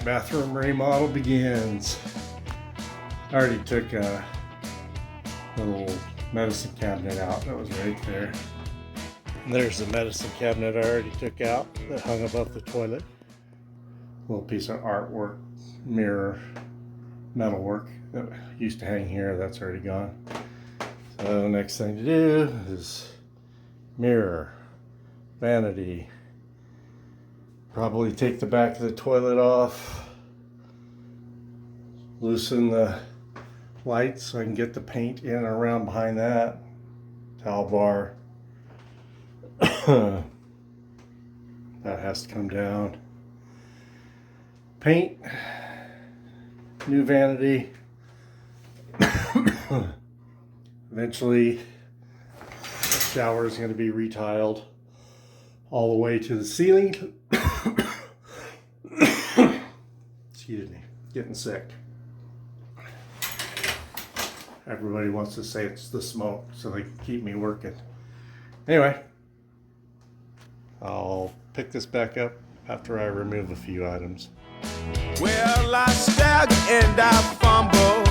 bathroom remodel begins. I already took a little medicine cabinet out that was right there. And there's the medicine cabinet I already took out that hung above the toilet. A little piece of artwork, mirror, metalwork that used to hang here, that's already gone. So the next thing to do is mirror, vanity. Probably take the back of the toilet off, loosen the lights so I can get the paint in and around behind that. Towel bar. That has to come down. Paint. New vanity. Eventually, the shower is going to be retiled all the way to the ceiling. Excuse me, getting sick. Everybody wants to say it's the smoke so they can keep me working. Anyway, I'll pick this back up after I remove a few items. Well, I stagger and I fumble.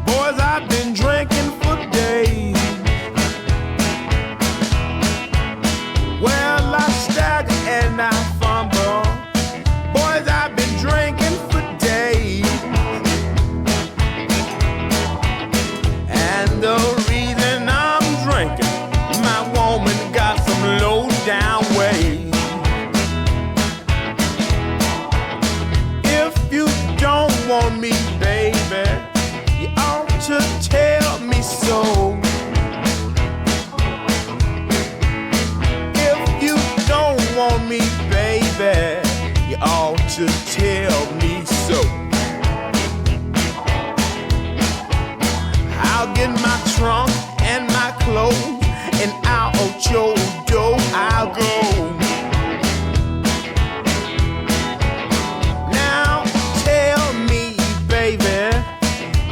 Boys, I've been drinking for days. Well, I stagger and I fumble. Boys, I've been drinking for days. And the reason I'm drinking, my woman got some low down ways. If you don't want me, baby, you ought to tell me so. If you don't want me, baby, you ought to tell me so. I'll get my trunk and my clothes, and out your door I'll go. Now tell me, baby,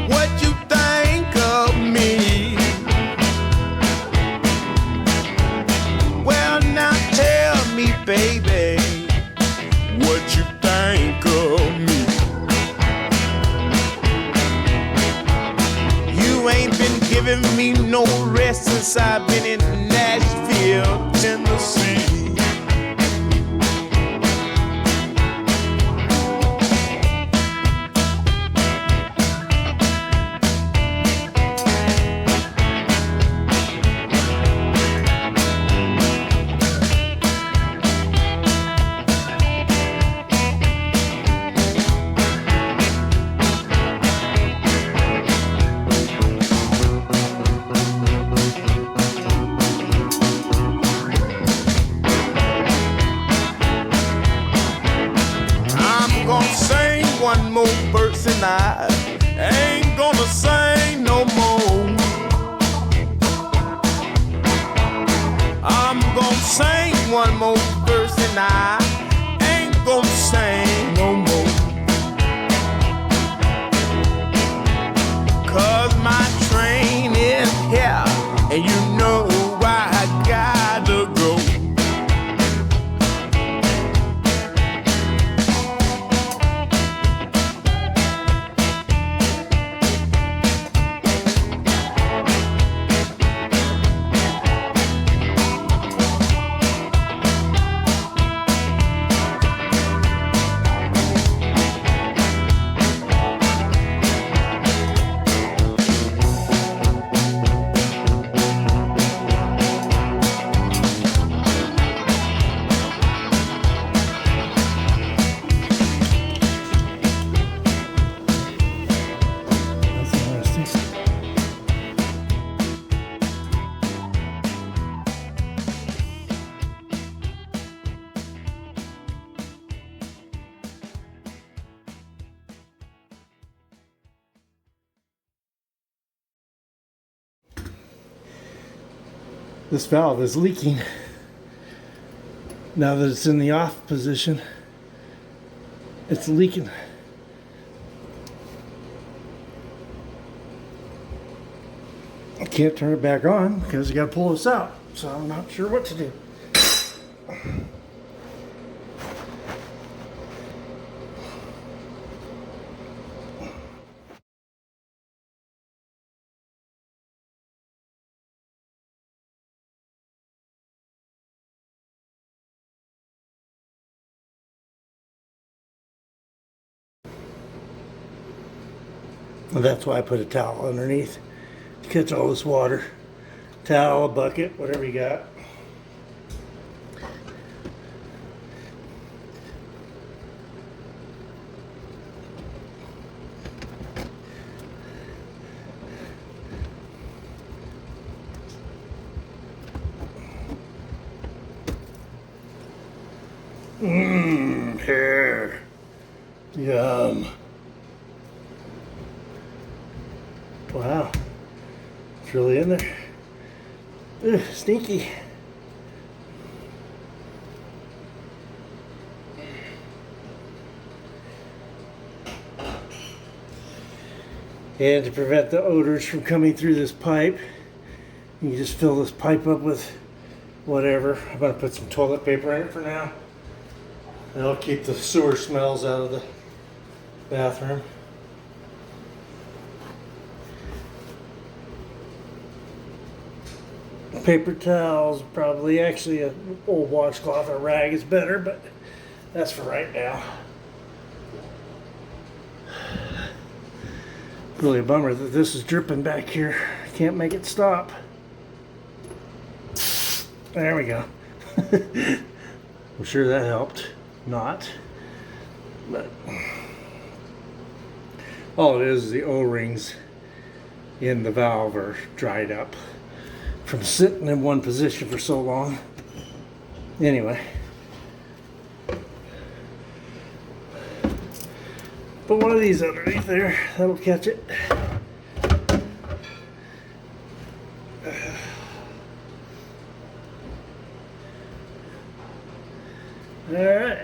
what you think of me. Well, now tell me, baby, what you think of me. You ain't been giving me no rest since I've been in Nashville, Tennessee. One more verse and I ain't gonna sing no more. I'm gonna sing one more verse and I ain't gonna sing no more. 'Cause my train is here and you know I gotta go. This valve is leaking. Now that it's in the off position, it's leaking. I can't turn it back on because you got to pull this out, so I'm not sure what to do. And that's why I put a towel underneath to catch all this water. Towel, a bucket, whatever you got. Hair. Yum. Wow. It's really in there. Ugh, stinky. And to prevent the odors from coming through this pipe, you just fill this pipe up with whatever. I'm going to put some toilet paper in it for now. That'll keep the sewer smells out of the bathroom. Paper towels, probably. Actually, an old washcloth or rag is better, but that's for right now. Really a bummer that this is dripping back here. Can't make it stop. There we go. I'm sure that helped. Not. But all it is the O-rings in the valve are dried up from sitting in one position for so long. Anyway. Put one of these underneath there. That'll catch it. All right.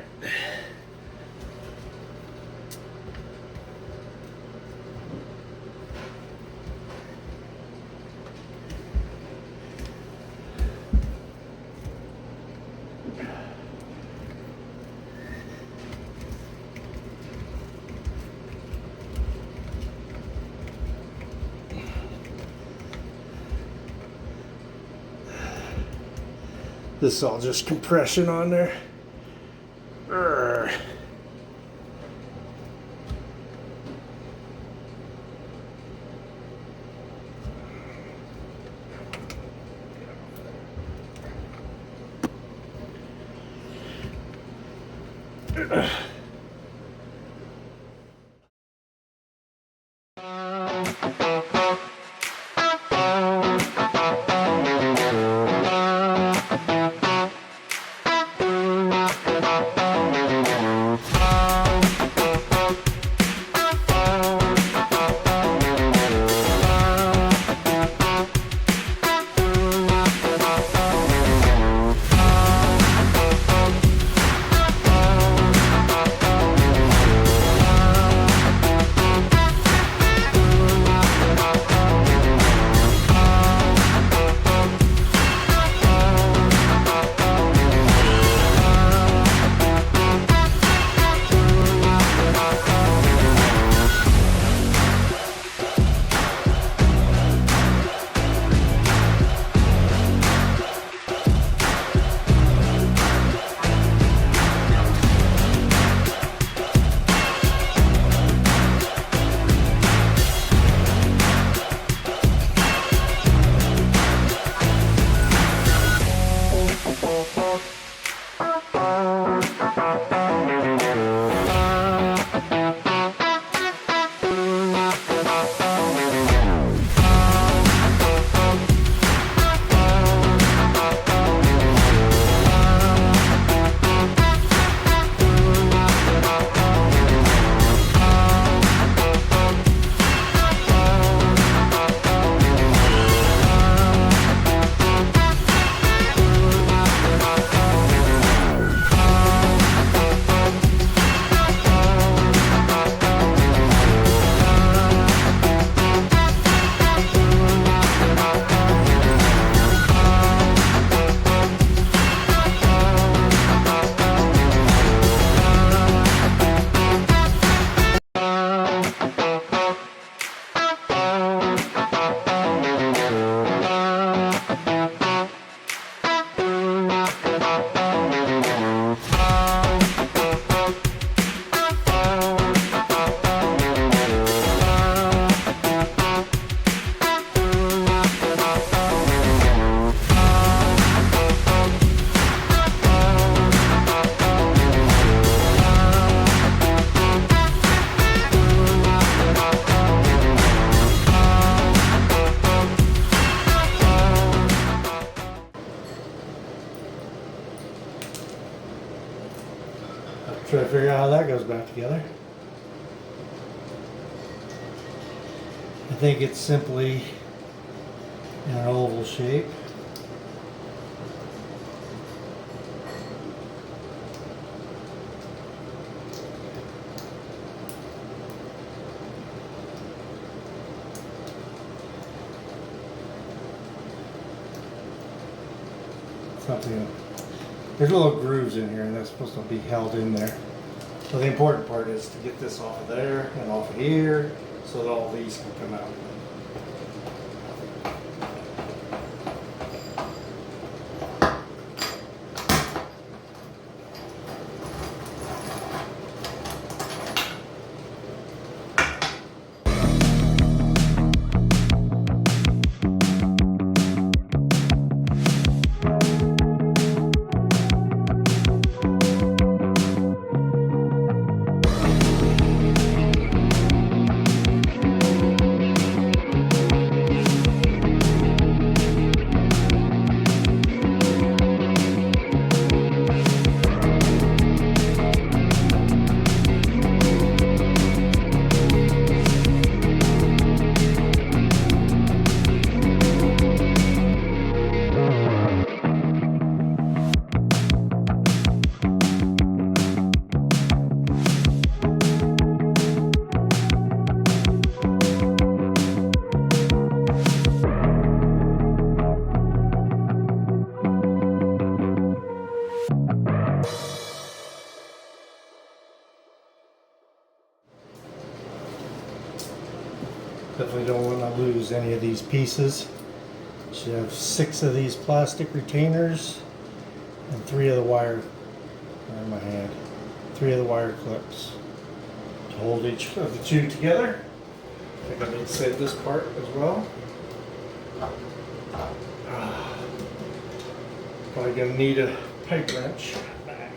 This is all just compression on there. Urgh. Try to figure out how that goes back together. I think it's simply in an oval shape. Something. There's little grooves in here, and that's supposed to be held in there. So the important part is to get this off of there and off of here, so that all these can come out. Definitely don't want to lose any of these pieces. Should have 6 of these plastic retainers and 3 of the wire, in my hand, 3 of the wire clips to hold each of the 2 together. I think I need to save this part as well. Probably gonna need a pipe wrench back.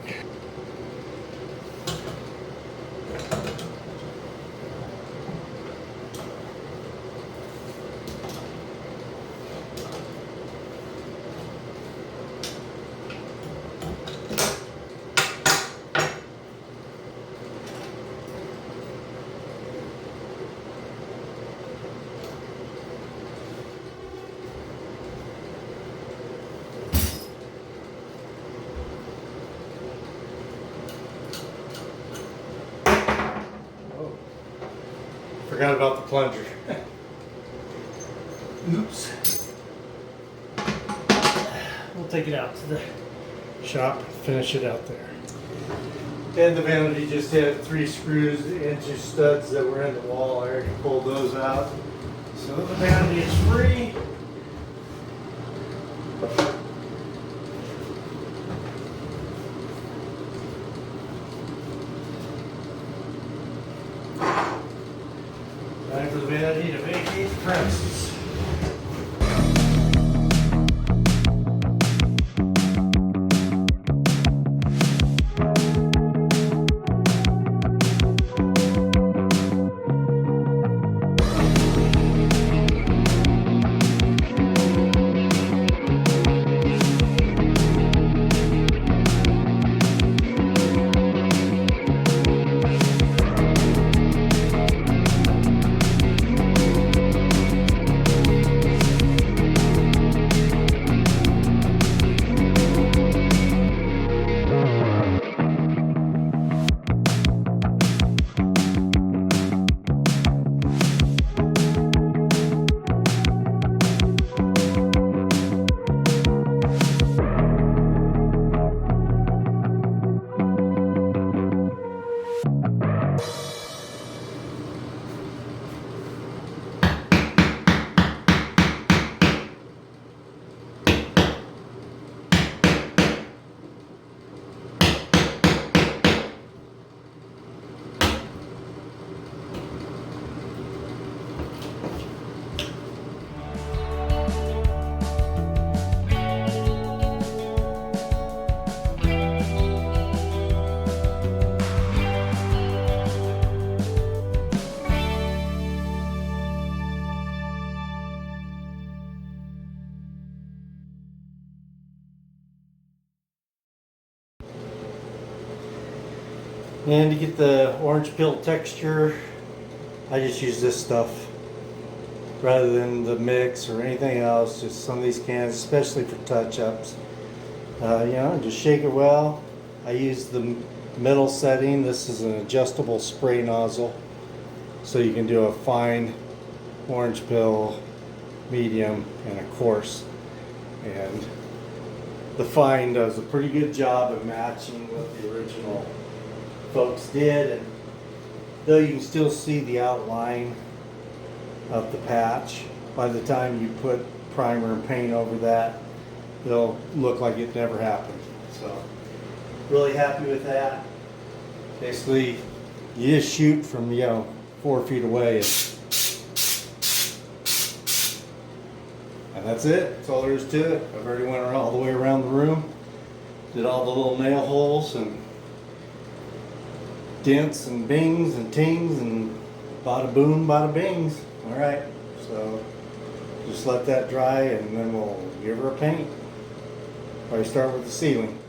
Forgot about the plunger. Oops. We'll take it out to the shop and finish it out there. And the Vanity just had 3 screws into studs that were in the wall. I already pulled those out. So the Vanity is free. Time for the Vanity to vacate the premises. And to get the orange peel texture, I just use this stuff rather than the mix or anything else. Just some of these cans, especially for touch-ups. Just shake it well. I use the middle setting. This is an adjustable spray nozzle, so you can do a fine orange peel, medium, and a coarse. And the fine does a pretty good job of matching what the original folks did, and though you can still see the outline of the patch, by the time you put primer and paint over that, it'll look like it never happened. So really happy with that. Basically, you just shoot from 4 feet away, and that's it. That's all there is to it. I've already went all the way around the room, did all the little nail holes and dents and bings and tings, and bada boom, bada bings. All right, so just let that dry, and then we'll give her a paint. Probably start with the ceiling.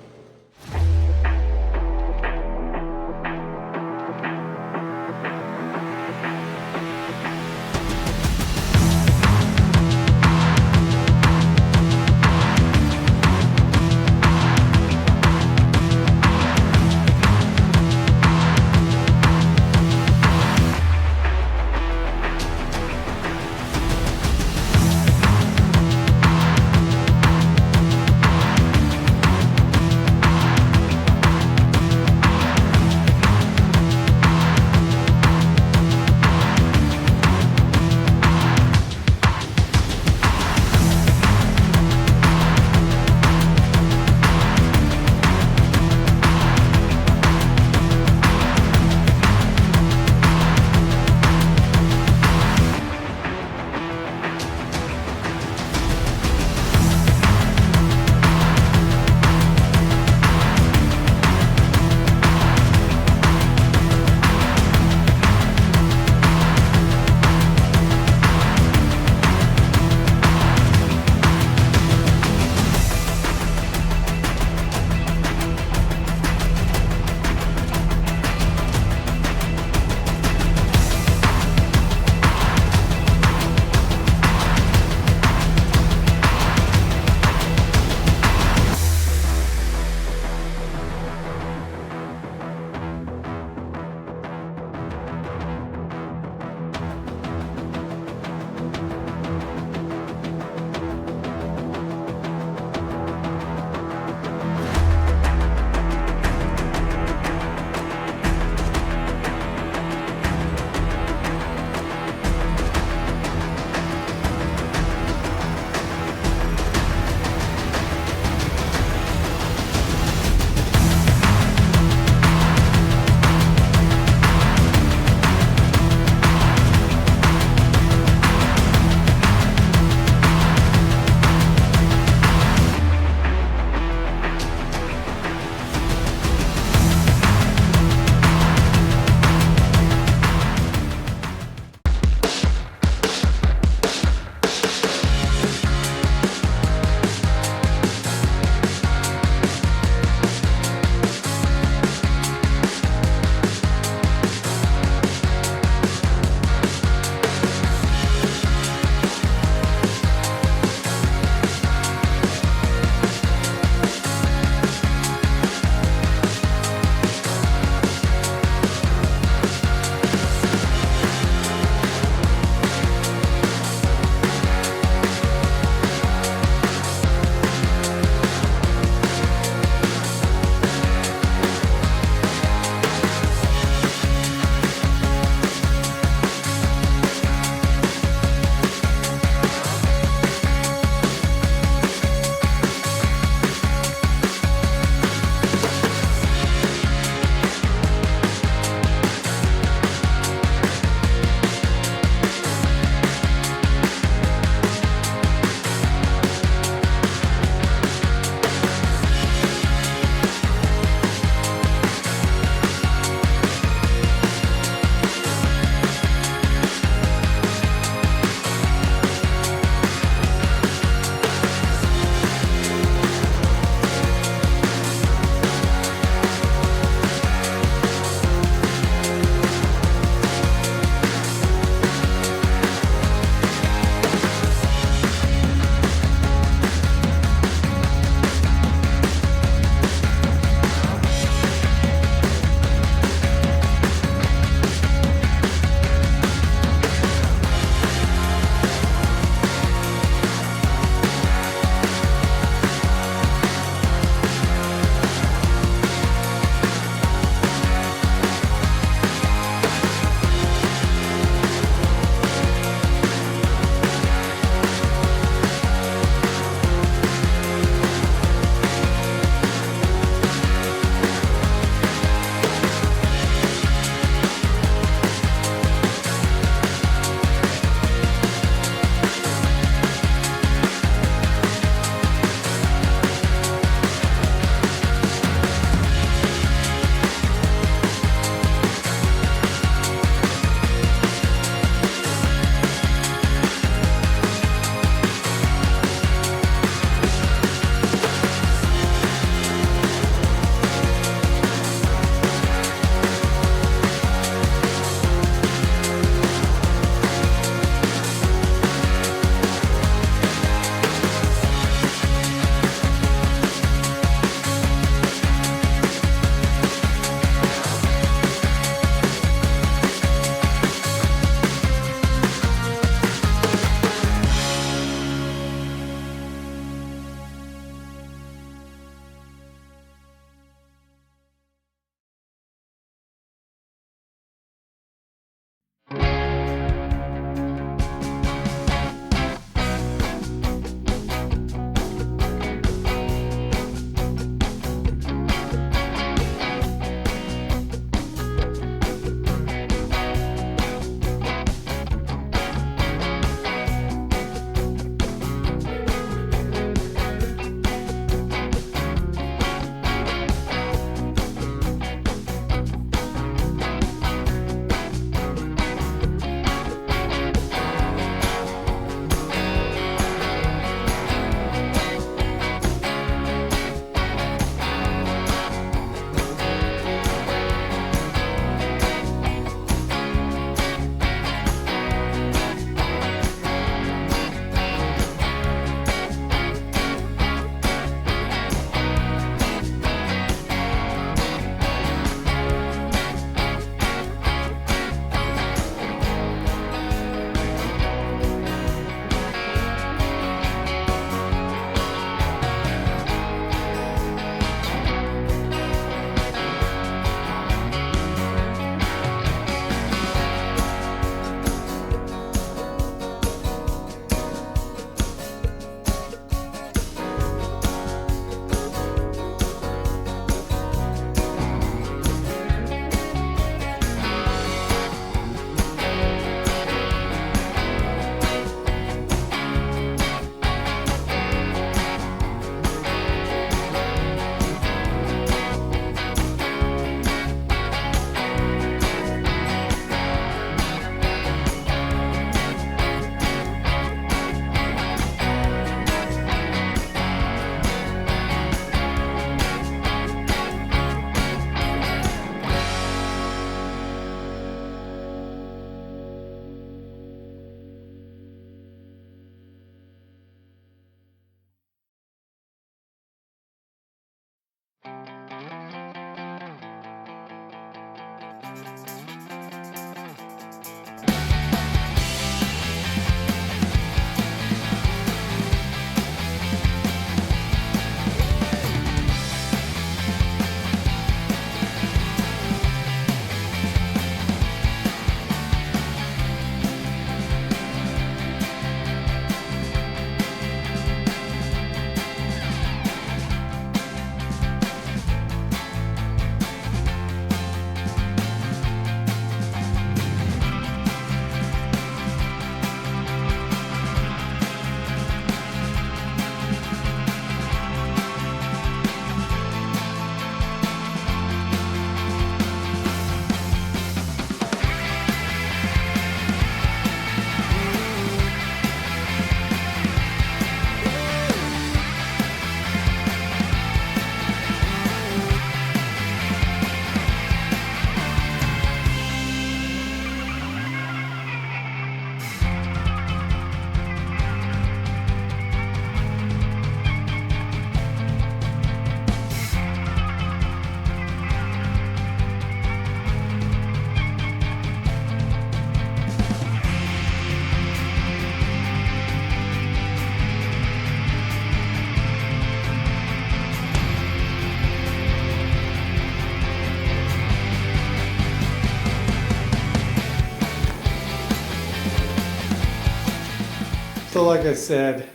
So like I said,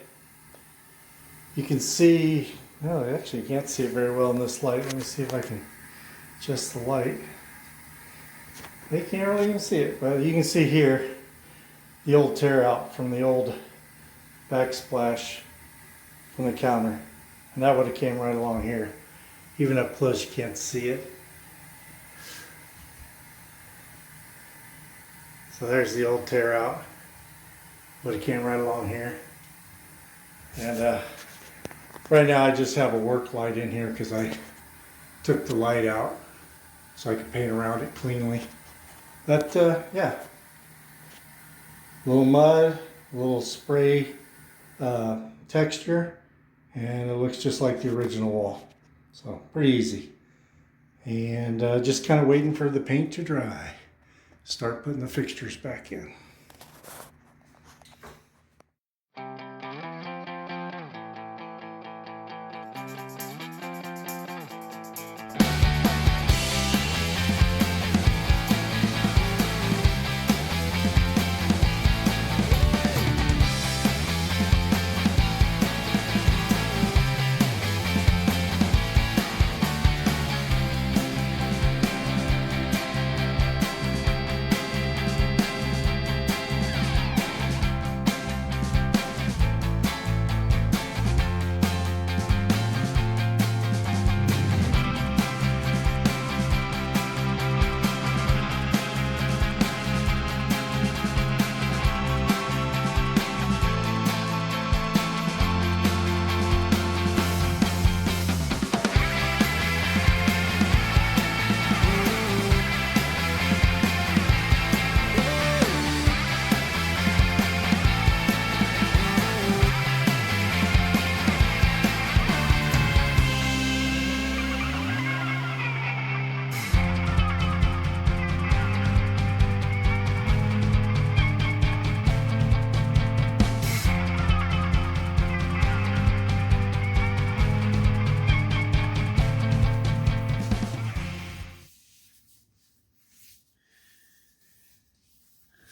you can see, no, actually you can't see it very well in this light. Let me see if I can adjust the light. You can't really even see it, but you can see here the old tear out from the old backsplash from the counter. And that would have came right along here. Even up close you can't see it. So there's the old tear out. Would have came right along here. And right now I just have a work light in here because I took the light out so I could paint around it cleanly. But yeah, a little mud, a little spray texture, and it looks just like the original wall. So pretty easy. And just kind of waiting for the paint to dry. Start putting the fixtures back in.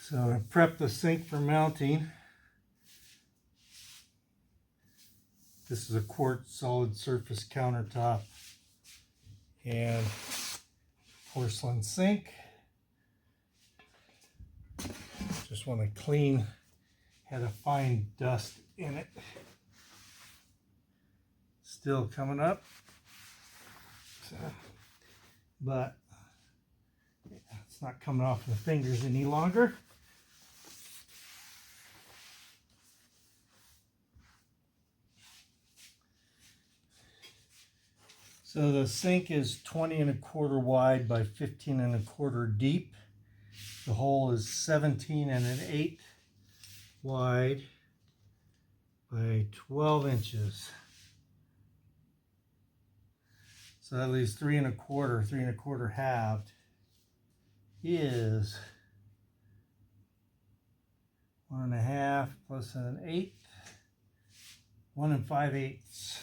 So I prepped the sink for mounting. This is a quartz solid surface countertop and porcelain sink. Just want to clean, had a fine dust in it. Still coming up. So, but it's not coming off the fingers any longer. So the sink is 20 1/4 wide by 15 1/4 deep. The hole is 17 1/8 wide by 12 inches. So that leaves 3 1/4, 3 1/4 halved is 1 1/2 plus 1/8, 1 5/8.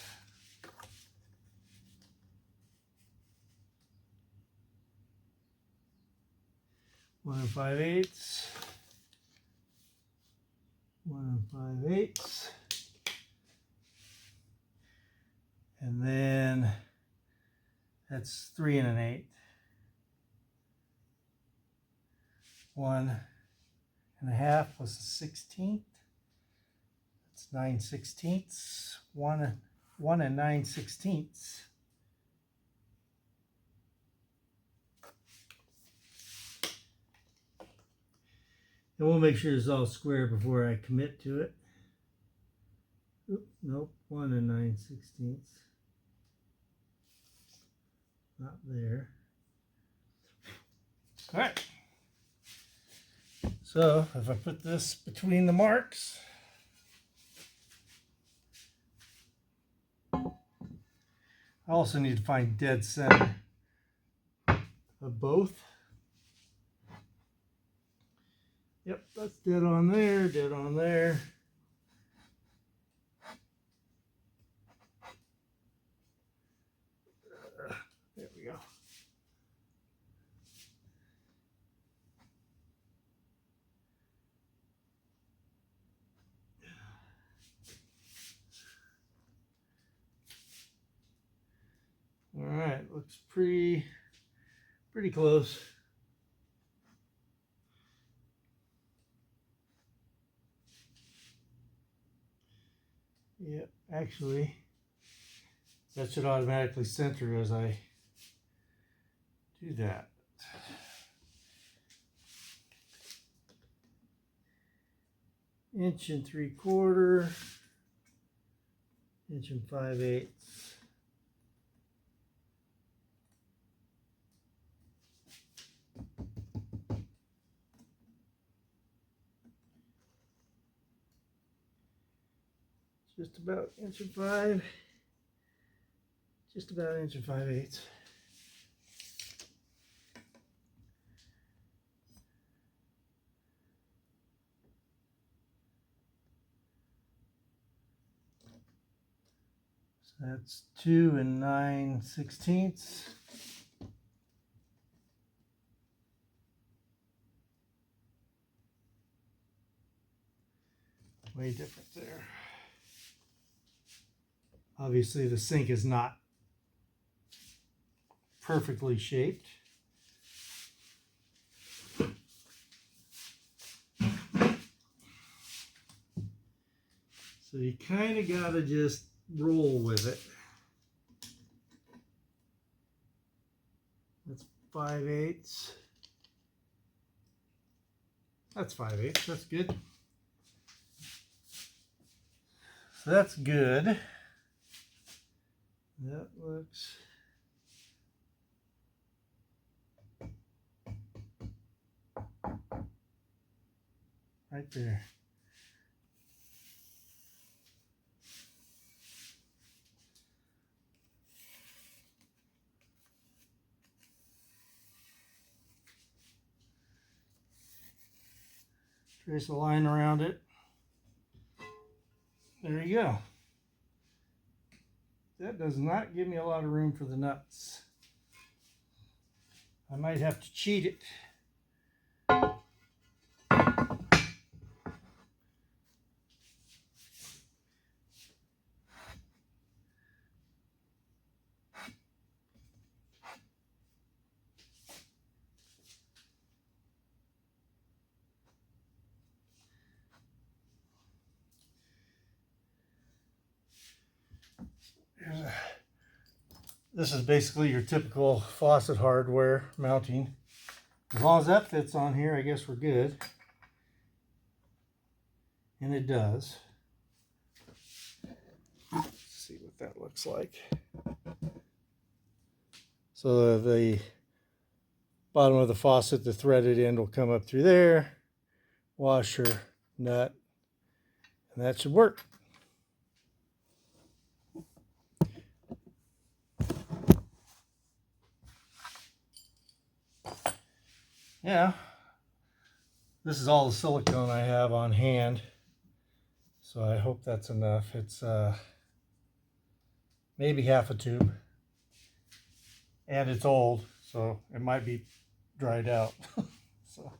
1 5/8, 1 5/8, and then that's 3 1/8. 1 1/2 plus a 16th. That's 9/16. 1 9/16. And we'll make sure it's all square before I commit to it. Oop, nope, 1 9/16. Not there. All right. So if I put this between the marks, I also need to find dead center of both. Yep, that's dead on there, dead on there. There we go. looks pretty close. Yep, actually, that should automatically center as I do that. Inch and 3/4, inch and 5/8. Just about inch and 5. Just about inch and 5/8. So that's 2 9/16. Way different there. Obviously the sink is not perfectly shaped. So you kind of got to just roll with it. That's 5/8. That's 5/8. That's good. So that's good. That looks right there. Trace a line around it. There you go. That does not give me a lot of room for the nuts. I might have to cheat it. This is basically your typical faucet hardware mounting. As long as that fits on here, I guess we're good. And it does. Let's see what that looks like. So the bottom of the faucet, the threaded end will come up through there. Washer, nut, and that should work. Yeah, this is all the silicone I have on hand, so I hope that's enough. It's maybe half a tube, and it's old, so it might be dried out. So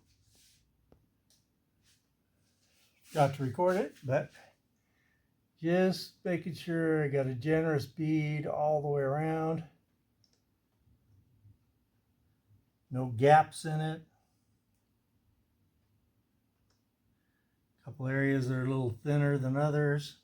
got to record it, but just making sure I got a generous bead all the way around. No gaps in it. A couple areas that are a little thinner than others.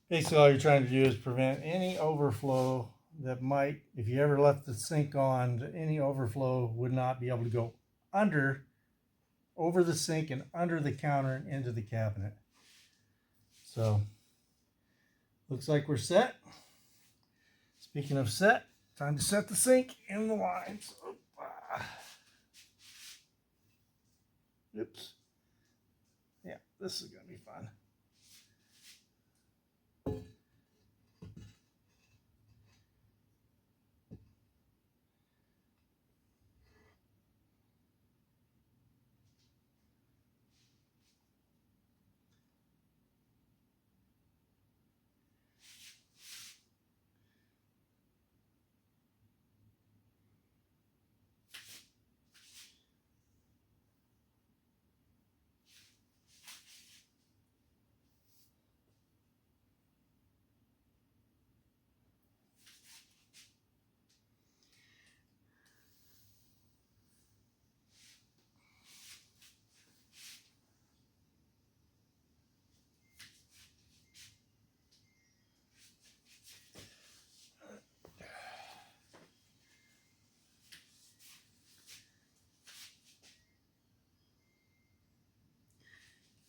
Basically all you're trying to do is prevent any overflow that might, if you ever left the sink on, any overflow would not be able to go over the sink and under the counter and into the cabinet. So, looks like we're set. Speaking of set, time to set the sink in the lines. Oops. Yeah, this is going to be fun.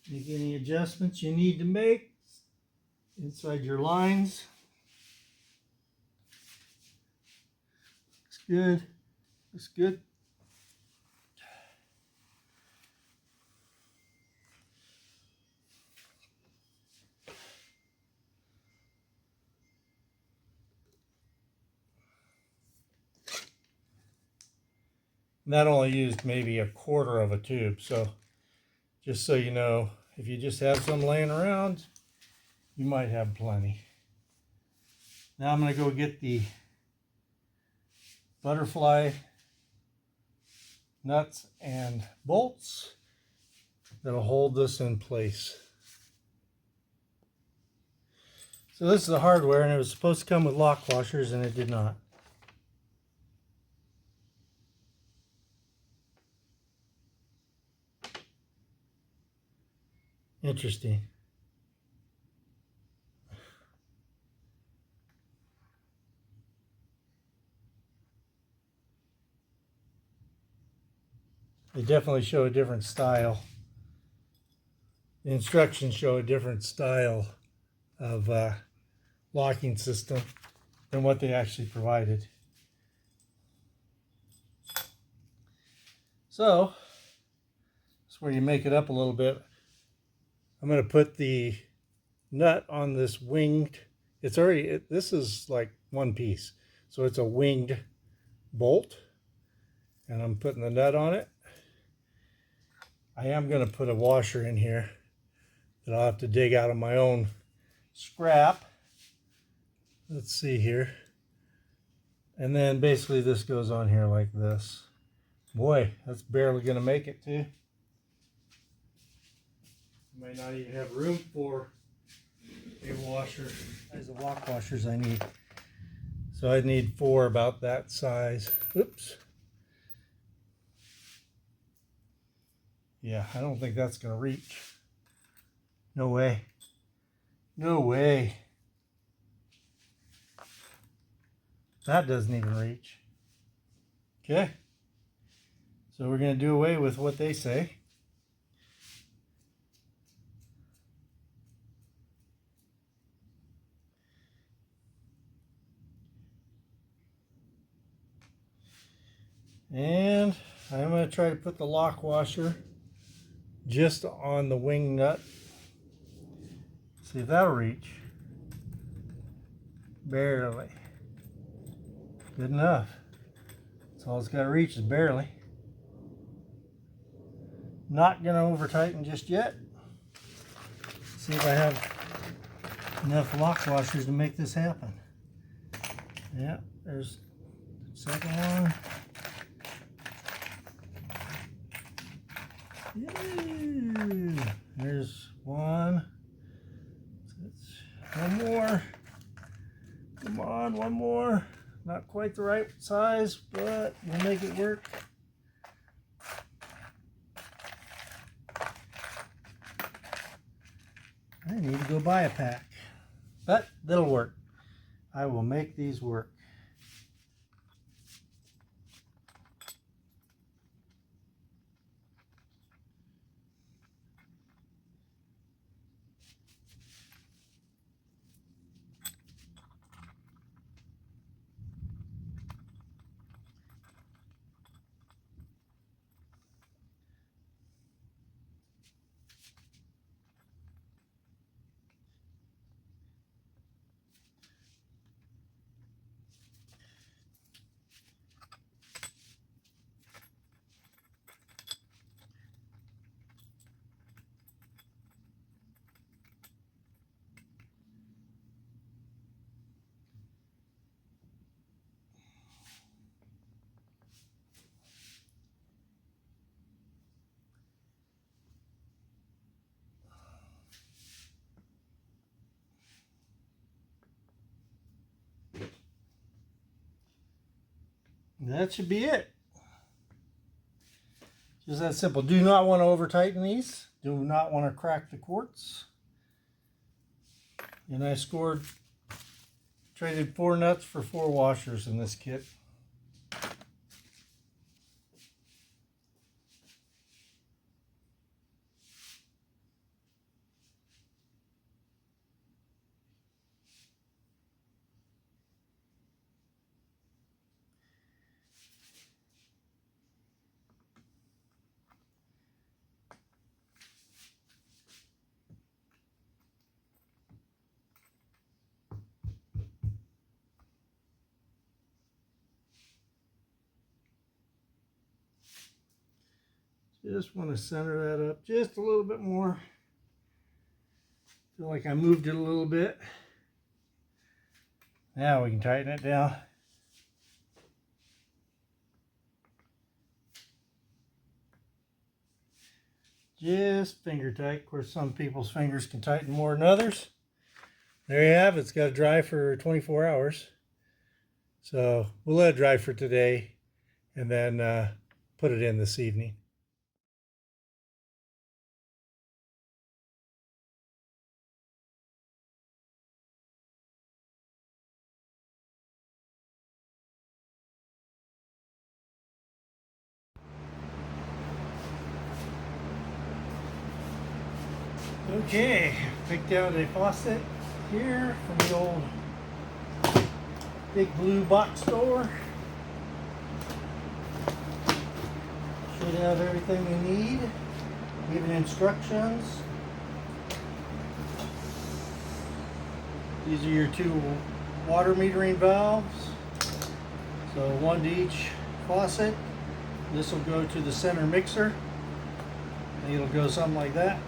Make any adjustments you need to make inside your lines. Looks good. Looks good. And that only used maybe 1/4 of a tube, so just so you know, if you just have some laying around, you might have plenty. Now I'm going to go get the butterfly nuts and bolts that'll hold this in place. So this is the hardware, and it was supposed to come with lock washers, and it did not. Interesting. They definitely show a different style. The instructions show a different style of locking system than what they actually provided. So, that's where you make it up a little bit. I'm going to put the nut on this winged. It's already, this is like one piece. So it's a winged bolt. And I'm putting the nut on it. I am going to put a washer in here that I'll have to dig out of my own scrap. Let's see here. And then basically this goes on here like this. Boy, that's barely going to make it too. Might not even have room for a washer. There's the lock washers I need. So I need 4 about that size. Oops. Yeah, I don't think that's going to reach. No way. No way. That doesn't even reach. Okay. So we're going to do away with what they say. And I'm going to try to put the lock washer just on the wing nut. See if that'll reach. Barely. Good enough. That's all it's got to reach, is barely. Not going to over tighten just yet. See if I have enough lock washers to make this happen. Yeah, there's the second one. Ooh, there's one. One more. Come on, one more. Not quite the right size, but we'll make it work. I need to go buy a pack, but that'll work. I will make these work. That should be it. Just that simple. Do not want to over tighten these. Do not want to crack the quartz. And I traded 4 nuts for 4 washers in this kit. Just want to center that up just a little bit more. Feel like I moved it a little bit. Now we can tighten it down. Just finger tight. Of course, some people's fingers can tighten more than others. There you have it. It's got to dry for 24 hours. So we'll let it dry for today and then put it in this evening. Okay, picked out a faucet here from the old Big Blue box store. Should have everything you need, even instructions. These are your two water metering valves. So one to each faucet. This will go to the center mixer. And it'll go something like that.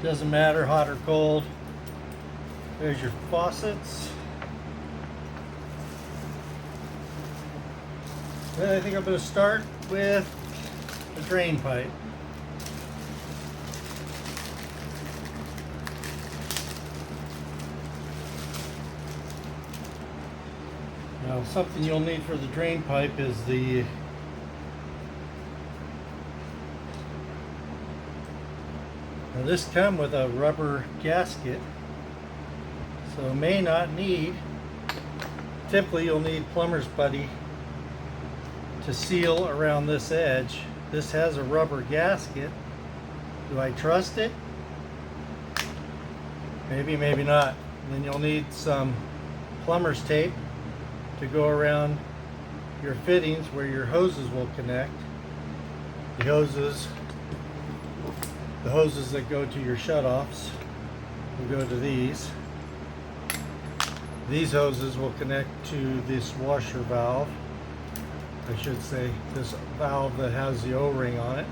Doesn't matter, hot or cold. There's your faucets. Then I think I'm going to start with the drain pipe. Now, something you'll need for the drain pipe is the now this comes with a rubber gasket, so may not need. Typically, you'll need plumber's putty to seal around this edge. This has a rubber gasket. Do I trust it? Maybe, maybe not. And then you'll need some plumber's tape to go around your fittings where your hoses will connect. The hoses that go to your shutoffs will go to these. These hoses will connect to this washer valve. I should say this valve that has the O-ring on it.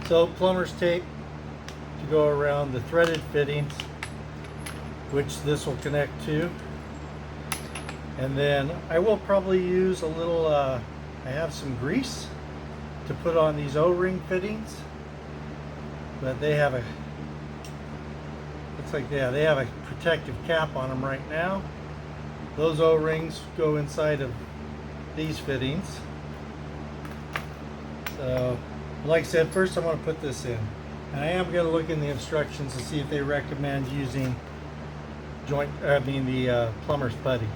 So plumber's tape to go around the threaded fittings, which this will connect to. And then I will probably use a little, I have some grease to put on these O-ring fittings, but they have a, looks like, yeah, they have a protective cap on them right now. Those O-rings go inside of these fittings. So, like I said, first I'm going to put this in. And I am going to look in the instructions to see if they recommend using the plumber's putty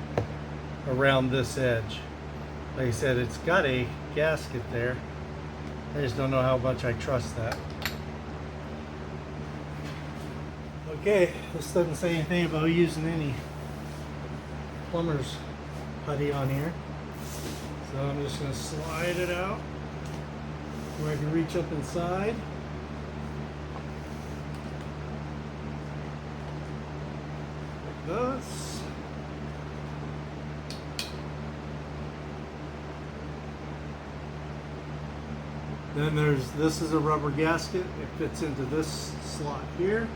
around this edge. Like I said, it's got a gasket there. I just don't know how much I trust that. Okay, this doesn't say anything about using any plumber's putty on here. So I'm just going to slide it out where I can reach up inside. Like this. Then this is a rubber gasket. It fits into this slot here.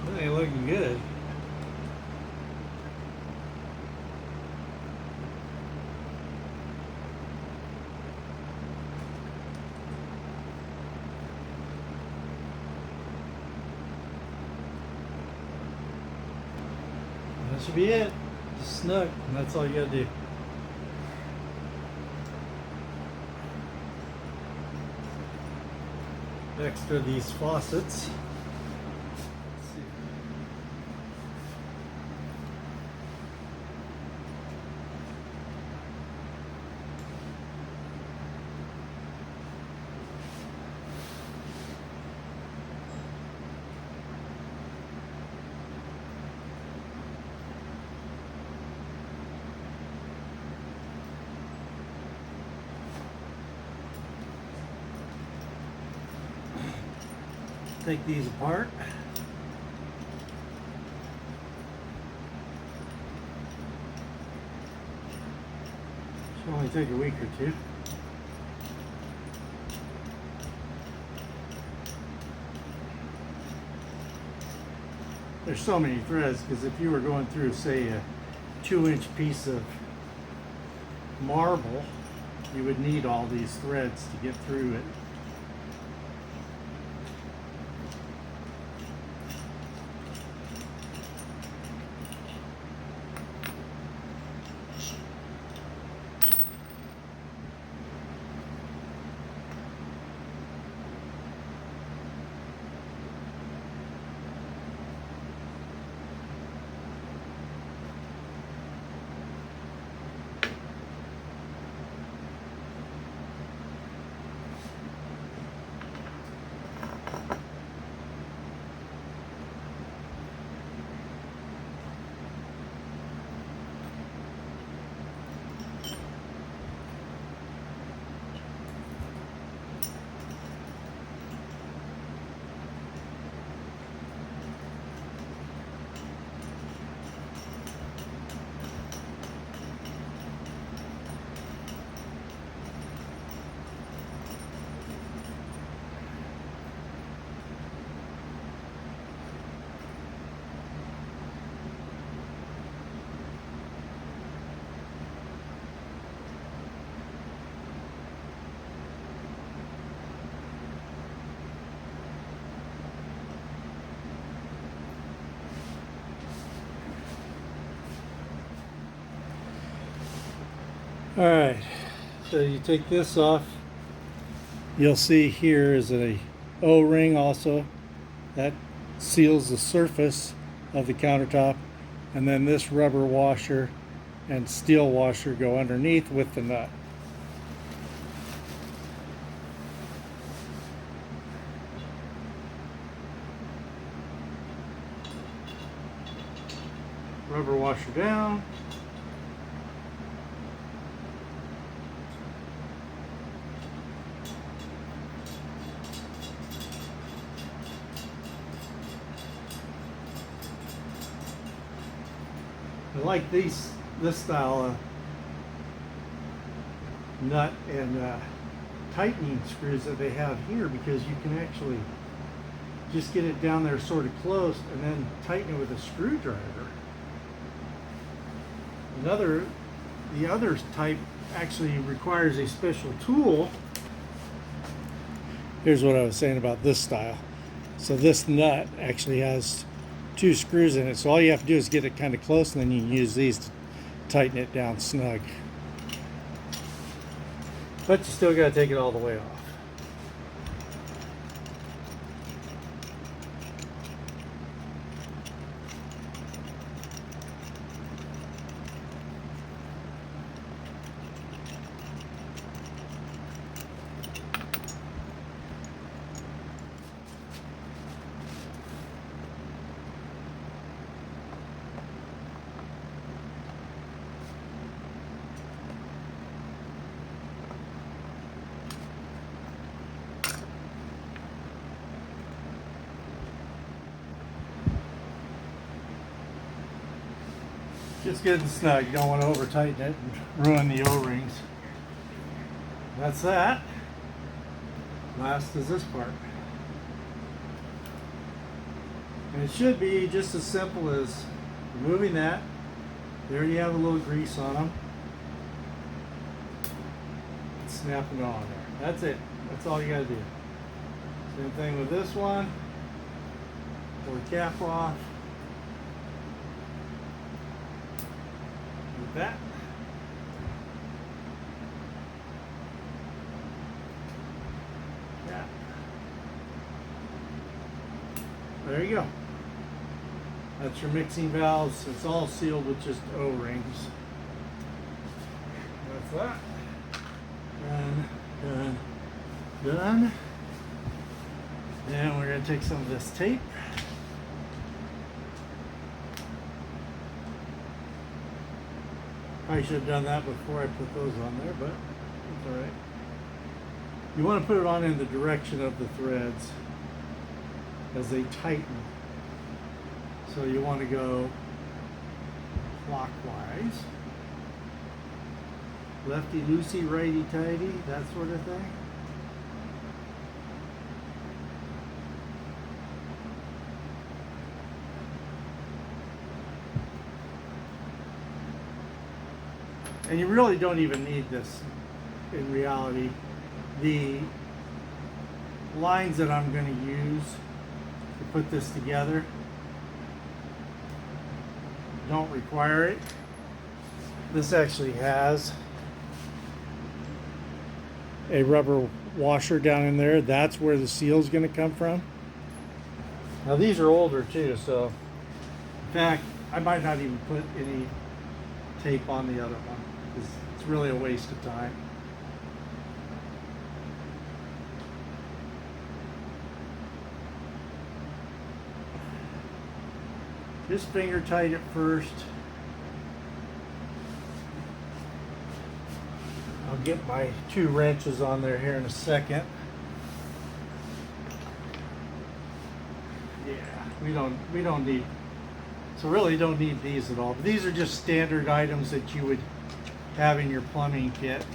That ain't looking good. That should be it. Just snug, and that's all you gotta do. Next are these faucets. take these apart. Should only take a week or two. There's so many threads, because if you were going through, say, a 2-inch piece of marble, you would need all these threads to get through it. Alright, so you take this off. You'll see here is a O-ring also that seals the surface of the countertop, and then this rubber washer and steel washer go underneath with the nut. Rubber washer down. I like this style of nut and tightening screws that they have here, because you can actually just get it down there sort of close and then tighten it with a screwdriver. The other type actually requires a special tool. Here's what I was saying about this style. So this nut actually has 2 screws in it, so all you have to do is get it kind of close, and then you can use these to tighten it down snug. But you still got to take it all the way off. Just good and snug. You don't want to over tighten it and ruin the O-rings. That's that. Last is this part. And it should be just as simple as removing that. There you have a little grease on them. Snapping it on there. That's it. That's all you got to do. Same thing with this one. Pull the cap off. Like that. Yeah. There you go. That's your mixing valves. It's all sealed with just O-rings. That's that. Done, done, done. Then we're going to take some of this tape. I should have done that before I put those on there, but it's alright. You want to put it on in the direction of the threads. as they tighten. So you want to go clockwise, lefty loosey, righty tighty, that sort of thing. And you really don't even need this in reality. The lines that I'm going to use to put this together don't require it. This actually has a rubber washer down in there. That's where the seal is going to come from. Now these are older too, so in fact I might not even put any tape on the other one because it's really a waste of time. Just finger tight it first. I'll get my 2 wrenches on there here in a second. Yeah, we don't need, so really don't need these at all. But these are just standard items that you would have in your plumbing kit.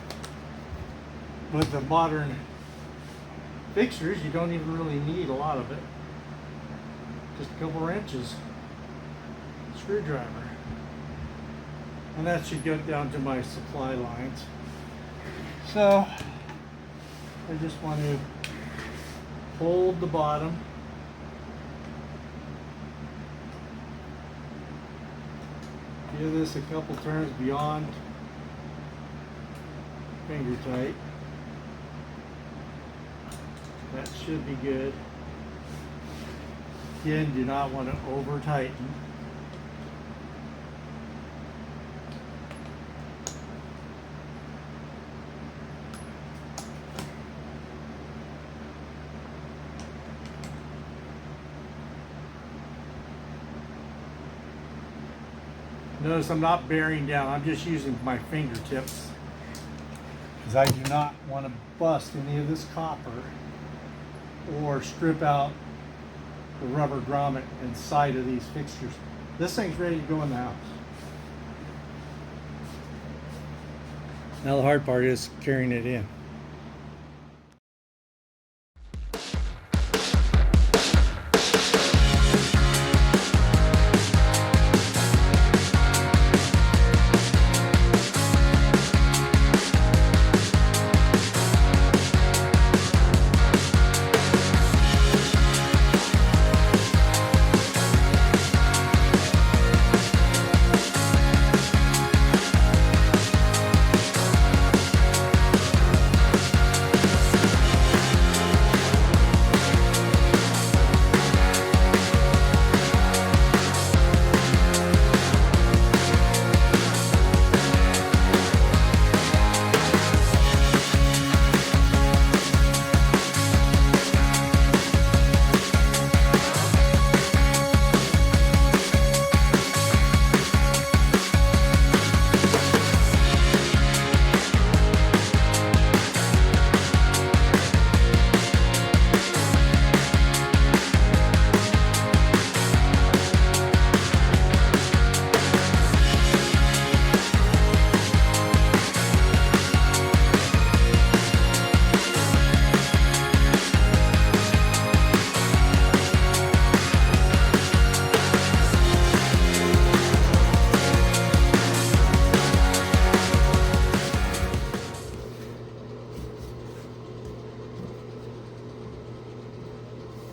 With the modern fixtures, you don't even really need a lot of it. Just a couple wrenches. Screwdriver, and that should get down to my supply lines. So I just want to hold the bottom, give this a couple turns beyond finger tight. That should be good. Again, do not want to over tighten. Notice I'm not bearing down, I'm just using my fingertips because I do not want to bust any of this copper or strip out the rubber grommet inside of these fixtures. This thing's ready to go in the house. Now the hard part is carrying it in.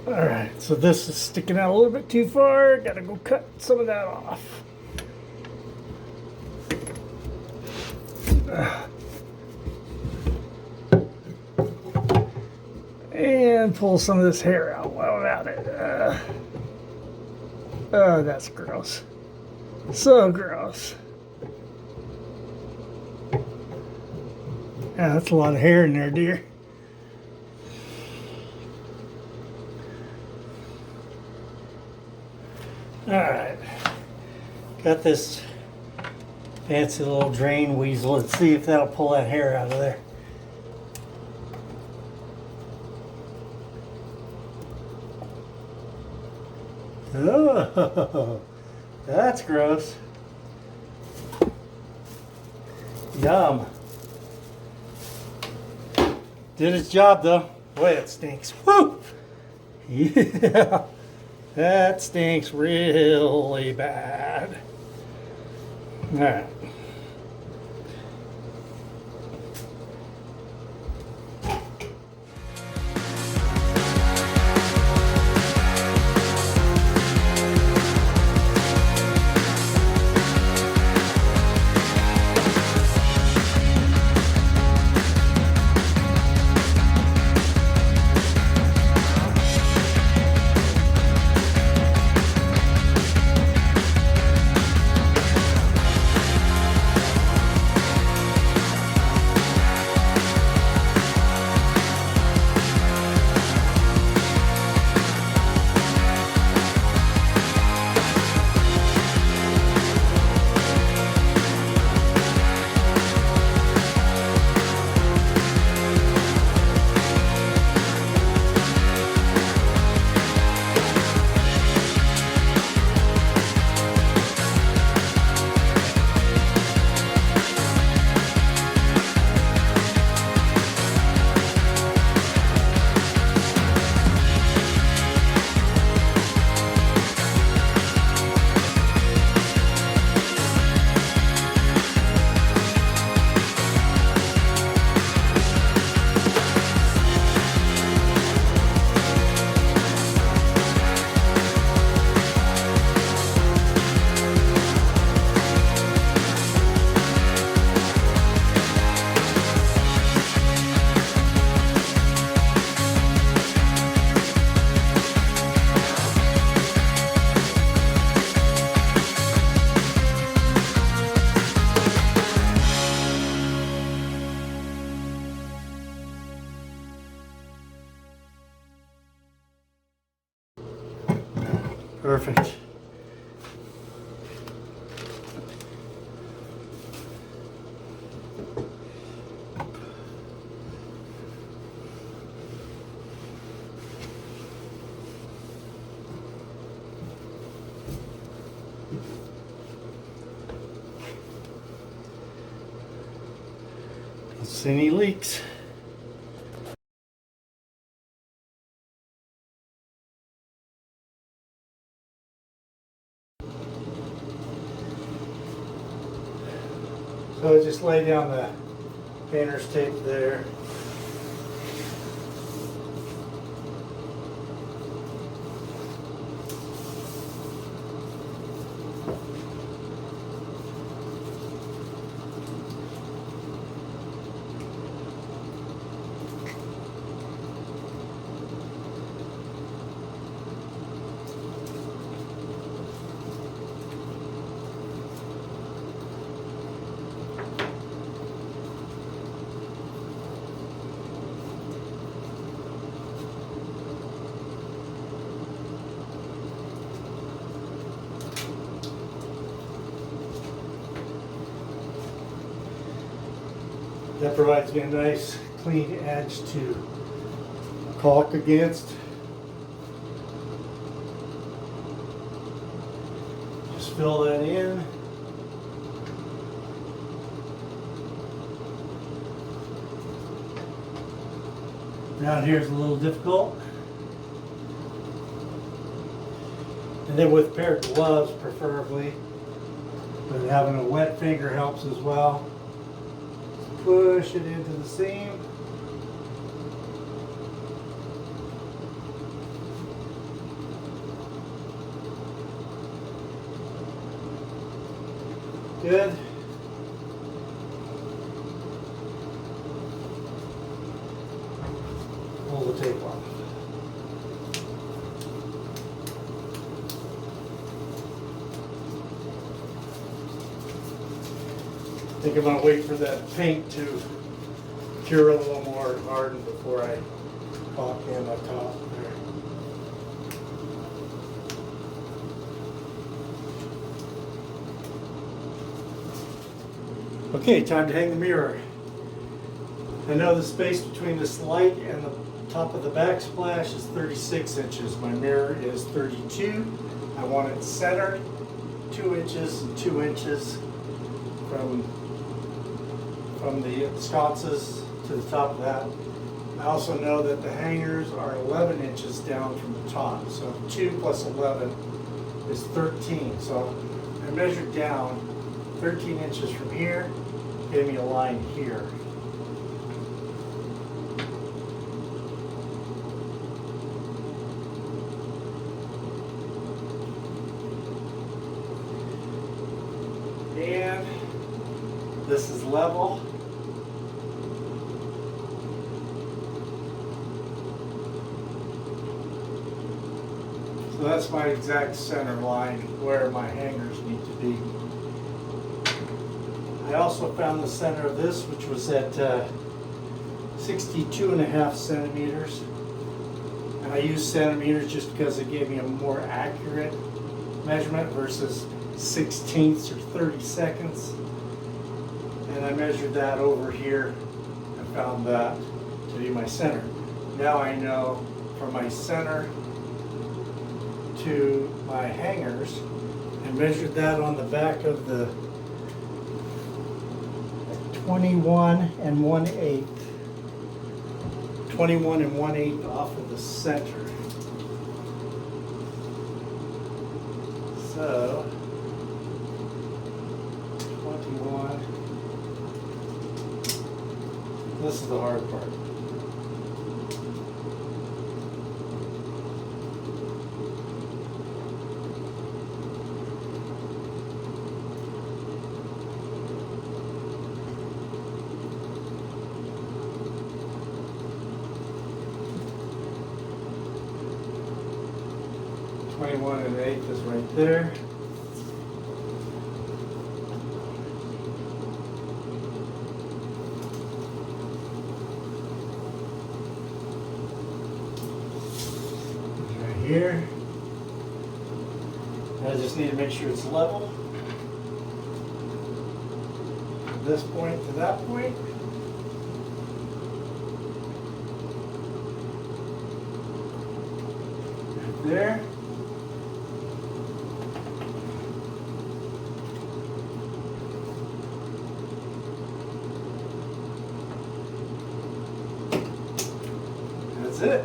Alright, so this is sticking out a little bit too far. Gotta go cut some of that off. And pull some of this hair out while I'm at it. Oh, that's gross. So gross. Yeah, that's a lot of hair in there, dear. Alright, got this fancy little drain weasel. Let's see if that'll pull that hair out of there. That's gross. Yum. Did its job though. Boy, it stinks. Woo! Yeah. That stinks really bad. Alright. Perfect. Don't see any leaks. So I just lay down the painter's tape there. That provides me a nice clean edge to caulk against. Just fill that in. Down here is a little difficult. And then with a pair of gloves preferably, but having a wet finger helps as well. Push it into the seam. Good. Pull the tape off. I think I'm going to wait for that paint to cure a little more and harden before I caulk in the top there. Okay, time to hang the mirror. I know the space between this light and the top of the backsplash is 36 inches. My mirror is 32. I want it centered 2 inches and 2 inches from the sconces to the top of that. I also know that the hangers are 11 inches down from the top. So 2 plus 11 is 13. So I measured down 13 inches from here, gave me a line here. And this is level. So that's my exact center line where my hangers need to be. I also found the center of this, which was at 62.5 centimeters. And I used centimeters just because it gave me a more accurate measurement versus 16ths or 30 seconds. And I measured that over here and found that to be my center. Now I know from my center to my hangers, and measured that on the back of the 21 1/8. 21 1/8 off of the center. So 21. This is the hard part. One and 1/8 is right there. Right here. I just need to make sure it's level. From this point to that point. Right there. That's it.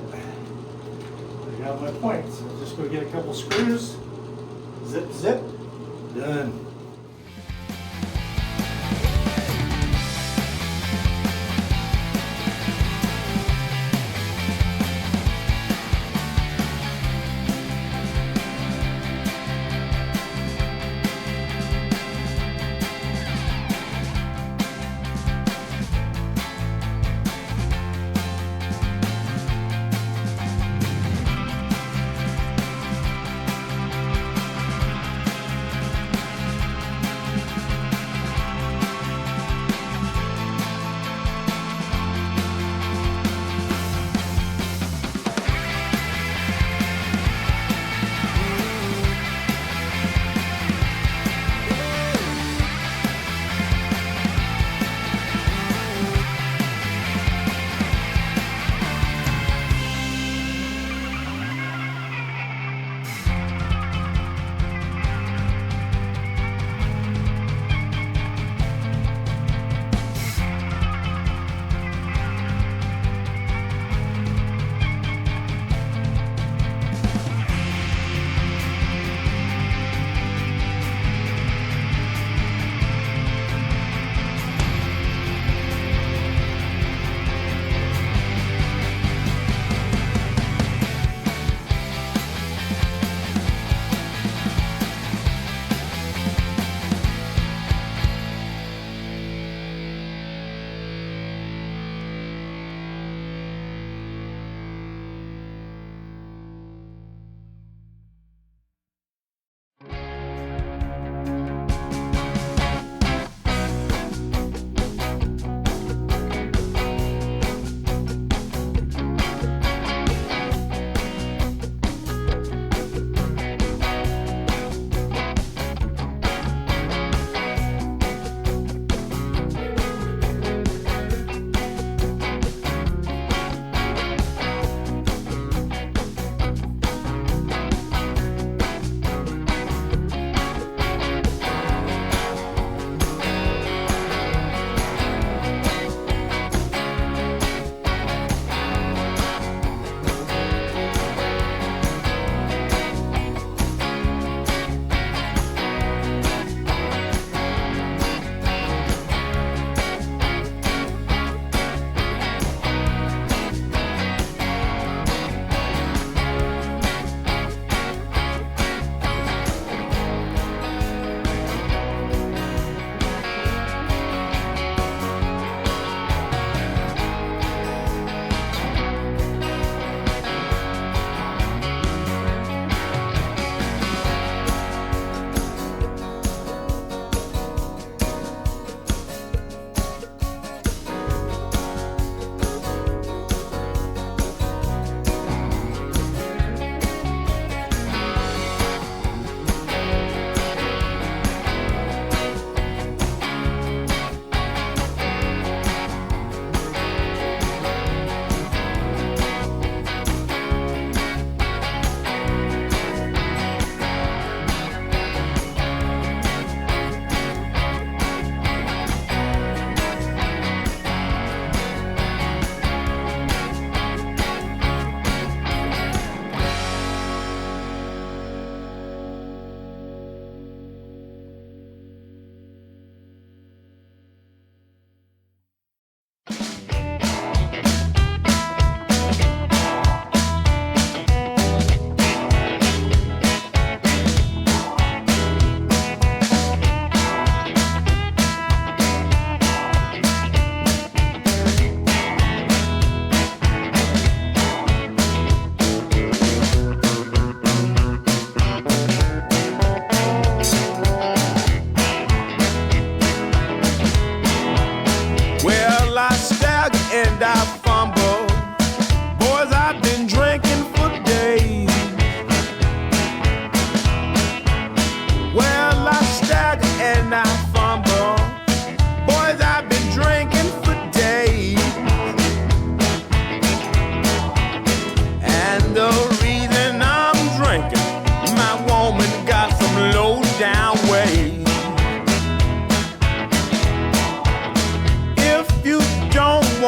I got my points. So just go get a couple screws. Zip, zip. Done.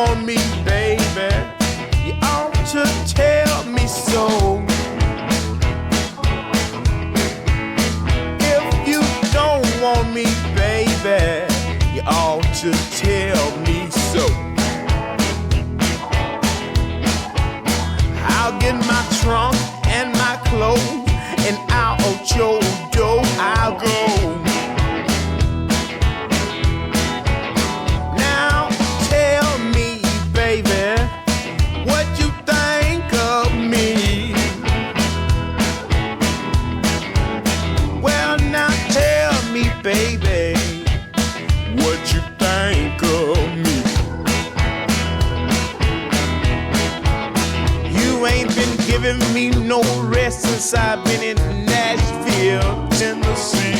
want me, baby, you ought to tell me so. If you don't want me, baby, you ought to tell me so. I'll get my trunk and my clothes, and out your door I'll go. Now tell me, baby, what you think of me. Well, now tell me, baby, what you think of me. You ain't been giving me no rest since I've been in Nashville, Tennessee.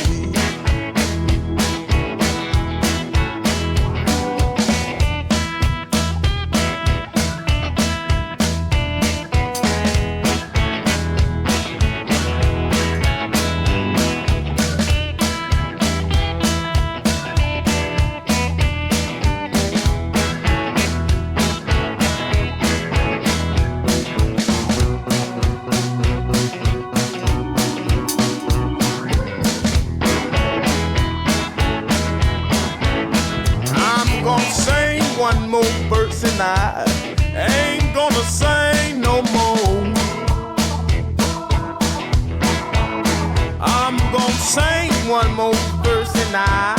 One more verse and I ain't gonna sing no more. I'm gonna sing one more verse and I